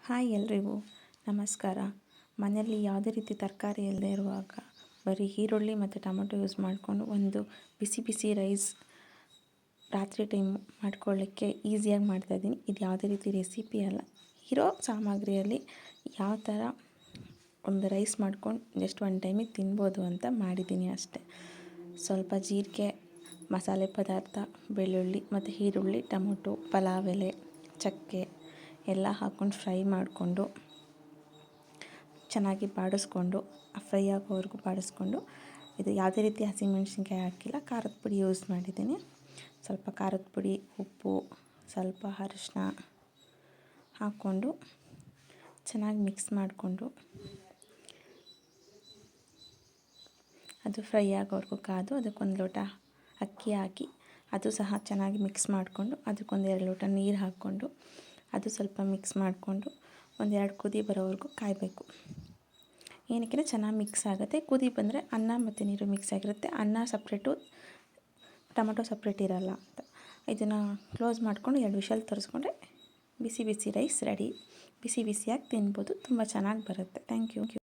Hi ಎಲ್ರಿಗೂ ನಮಸ್ಕಾರ. ಮನೆಯಲ್ಲಿ ಯಾವುದೇ ರೀತಿ ತರಕಾರಿ ಇಲ್ಲದೆ ಇರುವಾಗ ಬರೀ ಈರುಳ್ಳಿ ಮತ್ತು ಟೊಮೆಟೊ ಯೂಸ್ ಮಾಡಿಕೊಂಡು ಒಂದು ಬಿಸಿ ಬಿಸಿ ರೈಸ್ ರಾತ್ರಿ ಟೈಮ್ ಮಾಡ್ಕೊಳ್ಳಿಕ್ಕೆ ಈಸಿಯಾಗಿ ಮಾಡ್ತಾಯಿದ್ದೀನಿ. ಇದು ಯಾವುದೇ ರೀತಿ ರೆಸಿಪಿ ಅಲ್ಲ, ಇರೋ ಸಾಮಗ್ರಿಯಲ್ಲಿ ಯಾವ ಥರ ಒಂದು ರೈಸ್ ಮಾಡ್ಕೊಂಡು ಜಸ್ಟ್ ಒನ್ ಟೈಮಿಗೆ ತಿನ್ಬೋದು ಅಂತ ಮಾಡಿದ್ದೀನಿ ಅಷ್ಟೆ. ಸ್ವಲ್ಪ ಜೀರಿಗೆ, ಮಸಾಲೆ ಪದಾರ್ಥ, ಬೆಳ್ಳುಳ್ಳಿ ಮತ್ತು ಈರುಳ್ಳಿ, ಟೊಮೊಟೊ, ಪಲಾವ್ ಎಲೆ, ಚಕ್ಕೆ ಎಲ್ಲ ಹಾಕ್ಕೊಂಡು ಫ್ರೈ ಮಾಡಿಕೊಂಡು ಚೆನ್ನಾಗಿ ಬಾಡಿಸ್ಕೊಂಡು ಫ್ರೈ ಆಗೋವರೆಗೂ ಬಾಡಿಸ್ಕೊಂಡು, ಇದು ಯಾವುದೇ ರೀತಿ ಹಸಿಮೆಣಸಿನ್ಕಾಯಿ ಹಾಕಿಲ್ಲ, ಖಾರದ ಪುಡಿ ಯೂಸ್ ಮಾಡಿದ್ದೀನಿ. ಸ್ವಲ್ಪ ಖಾರದ ಪುಡಿ, ಉಪ್ಪು, ಸ್ವಲ್ಪ ಅರಿಶಿನ ಹಾಕ್ಕೊಂಡು ಚೆನ್ನಾಗಿ ಮಿಕ್ಸ್ ಮಾಡಿಕೊಂಡು ಅದು ಫ್ರೈ ಆಗೋವರೆಗೂ ಕಾದು ಅದಕ್ಕೊಂದು ಲೋಟ ಅಕ್ಕಿ ಹಾಕಿ ಅದು ಸಹ ಚೆನ್ನಾಗಿ ಮಿಕ್ಸ್ ಮಾಡಿಕೊಂಡು ಅದಕ್ಕೊಂದು 2 ಲೋಟ ನೀರು ಹಾಕ್ಕೊಂಡು ಅದು ಸ್ವಲ್ಪ ಮಿಕ್ಸ್ ಮಾಡಿಕೊಂಡು 1-2 ಕುದಿ ಬರೋವರೆಗೂ ಕಾಯಬೇಕು. ಏನಕ್ಕೆ ಚೆನ್ನಾಗಿ ಮಿಕ್ಸ್ ಆಗುತ್ತೆ. ಕುದಿ ಬಂದರೆ ಅನ್ನ ಮತ್ತು ನೀರು ಮಿಕ್ಸ್ ಆಗಿರುತ್ತೆ, ಅನ್ನ ಸಪ್ರೇಟು, ಟೊಮೊಟೊ ಸಪ್ರೇಟ್ ಇರೋಲ್ಲ ಅಂತ. ಇದನ್ನು ಕ್ಲೋಸ್ ಮಾಡಿಕೊಂಡು 2 ವಿಷಲ್ ತರಿಸ್ಕೊಂಡ್ರೆ ಬಿಸಿ ಬಿಸಿ ರೈಸ್ ರೆಡಿ. ಬಿಸಿ ಬಿಸಿಯಾಗಿ ತಿನ್ಬೋದು, ತುಂಬ ಚೆನ್ನಾಗಿ ಬರುತ್ತೆ. Thank you.